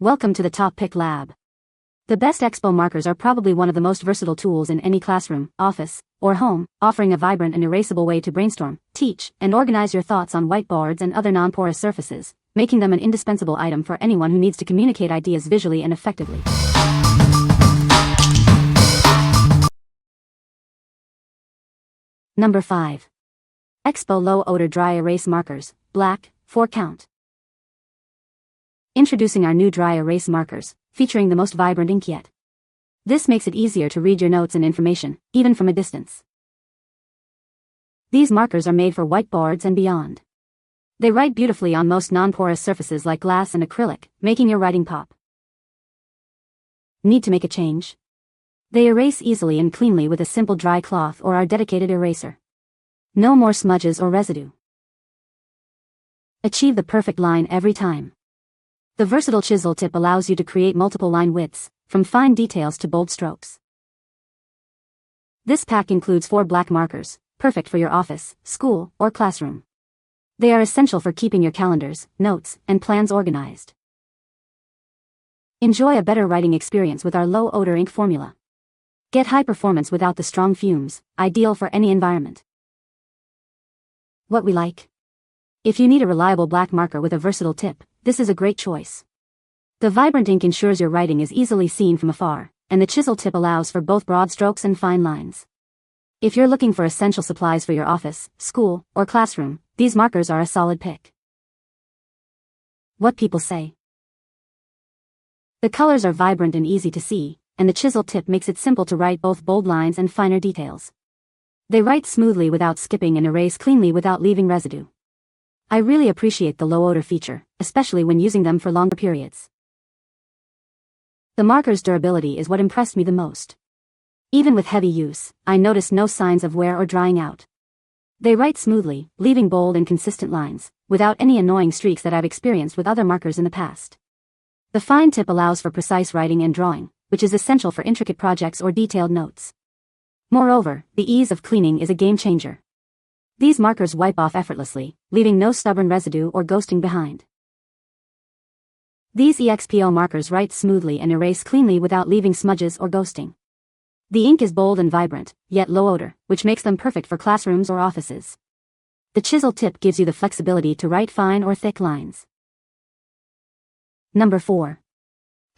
Welcome to the TopPick lab. The best Expo markers are probably one of the most versatile tools in any classroom, office, or home, offering a vibrant and erasable way to brainstorm, teach, and organize your thoughts on whiteboards and other non-porous surfaces, making them an indispensable item for anyone who needs to communicate ideas visually and effectively. Number 5. Expo Low Odor Dry Erase Markers, Black, 4 count. Introducing our new dry erase markers, featuring the most vibrant ink yet. This makes it easier to read your notes and information, even from a distance. These markers are made for whiteboards and beyond. They write beautifully on most non-porous surfaces like glass and acrylic, making your writing pop. Need to make a change? They erase easily and cleanly with a simple dry cloth or our dedicated eraser. No more smudges or residue. Achieve the perfect line every time. The versatile chisel tip allows you to create multiple line widths, from fine details to bold strokes. This pack includes 4 black markers, perfect for your office, school, or classroom. They are essential for keeping your calendars, notes, and plans organized. Enjoy a better writing experience with our low odor ink formula. Get high performance without the strong fumes, ideal for any environment. What we like? If you need a reliable black marker with a versatile tip, this is a great choice. The vibrant ink ensures your writing is easily seen from afar, and the chisel tip allows for both broad strokes and fine lines. If you're looking for essential supplies for your office, school, or classroom, these markers are a solid pick. What people say. The colors are vibrant and easy to see, and the chisel tip makes it simple to write both bold lines and finer details. They write smoothly without skipping and erase cleanly without leaving residue. I really appreciate the low odor feature, especially when using them for longer periods. The marker's durability is what impressed me the most. Even with heavy use, I noticed no signs of wear or drying out. They write smoothly, leaving bold and consistent lines, without any annoying streaks that I've experienced with other markers in the past. The fine tip allows for precise writing and drawing, which is essential for intricate projects or detailed notes. Moreover, the ease of cleaning is a game changer. These markers wipe off effortlessly, leaving no stubborn residue or ghosting behind. These Expo markers write smoothly and erase cleanly without leaving smudges or ghosting. The ink is bold and vibrant, yet low odor, which makes them perfect for classrooms or offices. The chisel tip gives you the flexibility to write fine or thick lines. Number 4.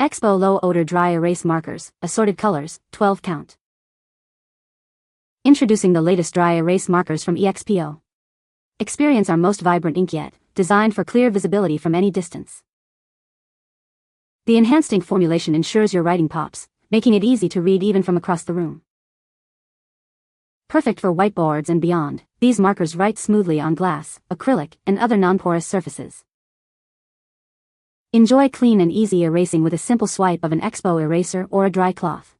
Expo Low Odor Dry Erase Markers, Assorted Colors, 12 count. Introducing the latest dry erase markers from Expo. Experience our most vibrant ink yet, designed for clear visibility from any distance. The enhanced ink formulation ensures your writing pops, making it easy to read even from across the room. Perfect for whiteboards and beyond, these markers write smoothly on glass, acrylic, and other non-porous surfaces. Enjoy clean and easy erasing with a simple swipe of an Expo eraser or a dry cloth.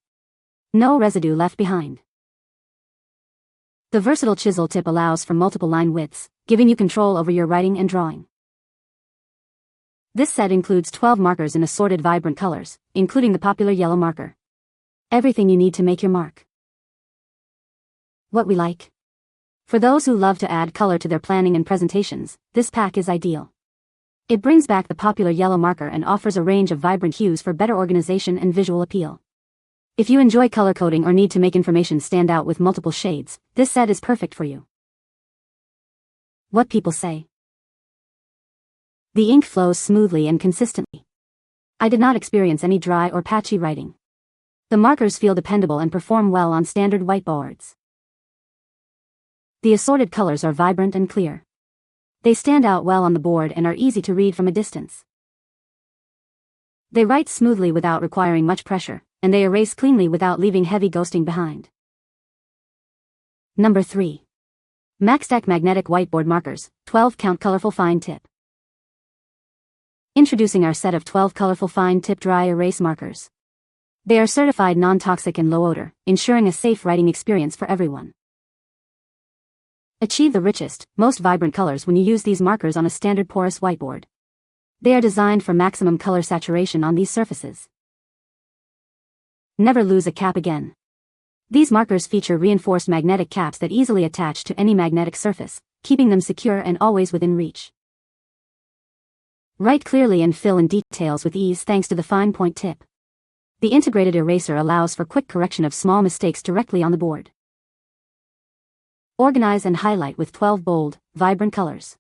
No residue left behind. The versatile chisel tip allows for multiple line widths, giving you control over your writing and drawing. This set includes 12 markers in assorted vibrant colors, including the popular yellow marker. Everything you need to make your mark. What we like? For those who love to add color to their planning and presentations, this pack is ideal. It brings back the popular yellow marker and offers a range of vibrant hues for better organization and visual appeal. If you enjoy color coding or need to make information stand out with multiple shades, this set is perfect for you. What people say. The ink flows smoothly and consistently. I did not experience any dry or patchy writing. The markers feel dependable and perform well on standard whiteboards. The assorted colors are vibrant and clear. They stand out well on the board and are easy to read from a distance. They write smoothly without requiring much pressure, and they erase cleanly without leaving heavy ghosting behind. Number 3. Maxtek Magnetic Whiteboard Markers, 12 count colorful fine tip. Introducing our set of 12 colorful fine tip dry erase markers. They are certified non-toxic and low odor, ensuring a safe writing experience for everyone. Achieve the richest, most vibrant colors when you use these markers on a standard porous whiteboard. They are designed for maximum color saturation on these surfaces. Never lose a cap again. These markers feature reinforced magnetic caps that easily attach to any magnetic surface, keeping them secure and always within reach. Write clearly and fill in details with ease thanks to the fine point tip. The integrated eraser allows for quick correction of small mistakes directly on the board. Organize and highlight with 12 bold, vibrant colors.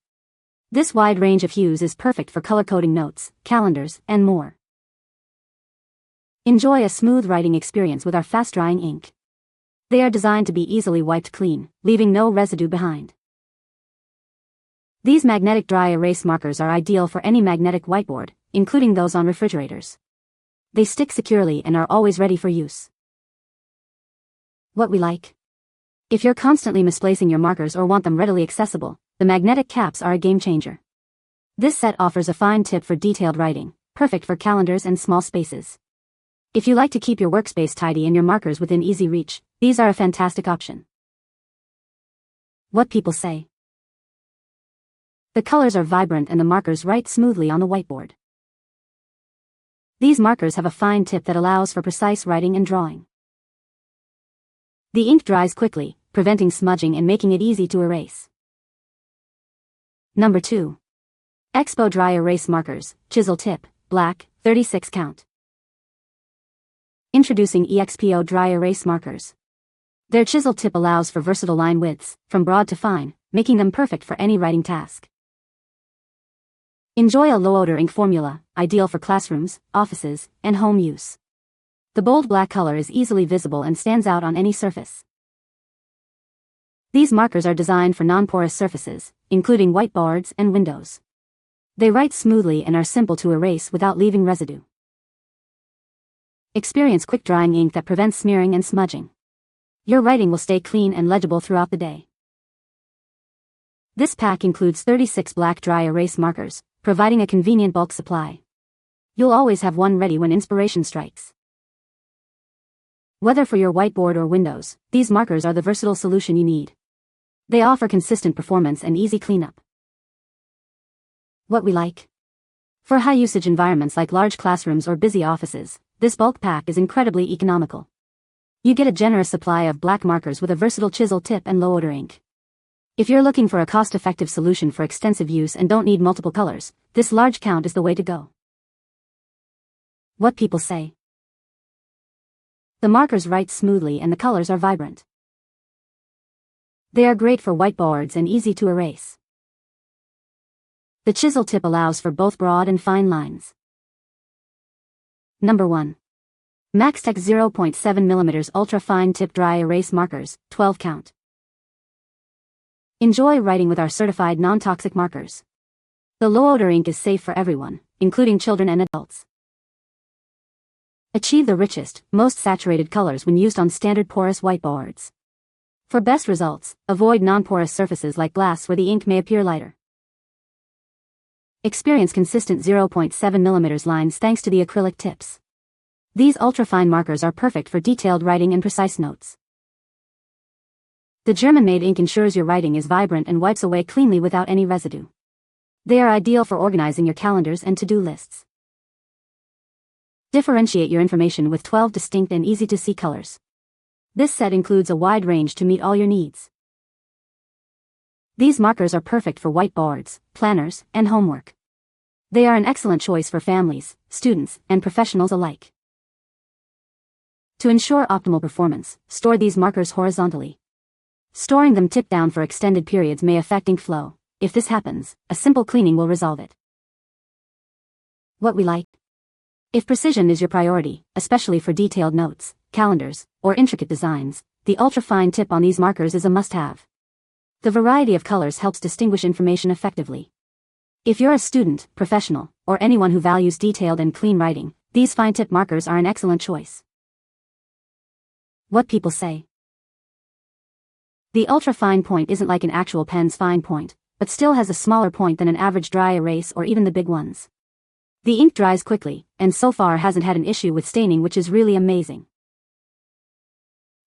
This wide range of hues is perfect for color-coding notes, calendars, and more. Enjoy a smooth writing experience with our fast-drying ink. They are designed to be easily wiped clean, leaving no residue behind. These magnetic dry erase markers are ideal for any magnetic whiteboard, including those on refrigerators. They stick securely and are always ready for use. What we like. If you're constantly misplacing your markers or want them readily accessible, the magnetic caps are a game changer. This set offers a fine tip for detailed writing, perfect for calendars and small spaces. If you like to keep your workspace tidy and your markers within easy reach, these are a fantastic option. What people say. The colors are vibrant and the markers write smoothly on the whiteboard. These markers have a fine tip that allows for precise writing and drawing. The ink dries quickly, preventing smudging and making it easy to erase. Number 2. Expo Dry Erase Markers, Chisel Tip, Black, 36 count. Introducing Expo Dry Erase Markers. Their chisel tip allows for versatile line widths, from broad to fine, making them perfect for any writing task. Enjoy a low-odor ink formula, ideal for classrooms, offices, and home use. The bold black color is easily visible and stands out on any surface. These markers are designed for non-porous surfaces, including whiteboards and windows. They write smoothly and are simple to erase without leaving residue. Experience quick-drying ink that prevents smearing and smudging. Your writing will stay clean and legible throughout the day. This pack includes 36 black dry erase markers, providing a convenient bulk supply. You'll always have one ready when inspiration strikes. Whether for your whiteboard or windows, these markers are the versatile solution you need. They offer consistent performance and easy cleanup. What we like. For high-usage environments like large classrooms or busy offices, this bulk pack is incredibly economical. You get a generous supply of black markers with a versatile chisel tip and low-odor ink. If you're looking for a cost-effective solution for extensive use and don't need multiple colors, this large count is the way to go. What people say. The markers write smoothly and the colors are vibrant. They are great for whiteboards and easy to erase. The chisel tip allows for both broad and fine lines. Number 1. Maxtek 0.7mm Ultra Fine Tip Dry Erase Markers, 12 count. Enjoy writing with our certified non-toxic markers. The low-odor ink is safe for everyone, including children and adults. Achieve the richest, most saturated colors when used on standard porous whiteboards. For best results, avoid non-porous surfaces like glass where the ink may appear lighter. Experience consistent 0.7mm lines thanks to the acrylic tips. These ultrafine markers are perfect for detailed writing and precise notes. The German-made ink ensures your writing is vibrant and wipes away cleanly without any residue. They are ideal for organizing your calendars and to-do lists. Differentiate your information with 12 distinct and easy-to-see colors. This set includes a wide range to meet all your needs. These markers are perfect for whiteboards, planners, and homework. They are an excellent choice for families, students, and professionals alike. To ensure optimal performance, store these markers horizontally. Storing them tip down for extended periods may affect ink flow. If this happens, a simple cleaning will resolve it. What we like. If precision is your priority, especially for detailed notes, calendars, or intricate designs, the ultra-fine tip on these markers is a must-have. The variety of colors helps distinguish information effectively. If you're a student, professional, or anyone who values detailed and clean writing, these fine tip markers are an excellent choice. What people say. The ultra-fine point isn't like an actual pen's fine point, but still has a smaller point than an average dry erase or even the big ones. The ink dries quickly, and so far hasn't had an issue with staining, which is really amazing.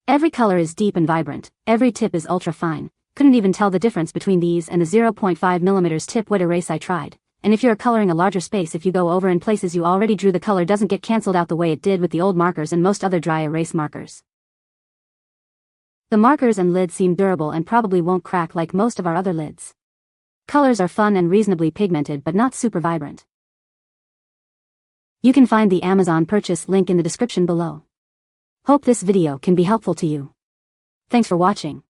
Every color is deep and vibrant, every tip is ultra-fine. Couldn't even tell the difference between these and the 0.5mm tip wet erase I tried. And if you're coloring a larger space, if you go over in places you already drew, the color doesn't get cancelled out the way it did with the old markers and most other dry erase markers. The markers and lid seem durable and probably won't crack like most of our other lids. Colors are fun and reasonably pigmented but not super vibrant. You can find the Amazon purchase link in the description below. Hope this video can be helpful to you. Thanks for watching.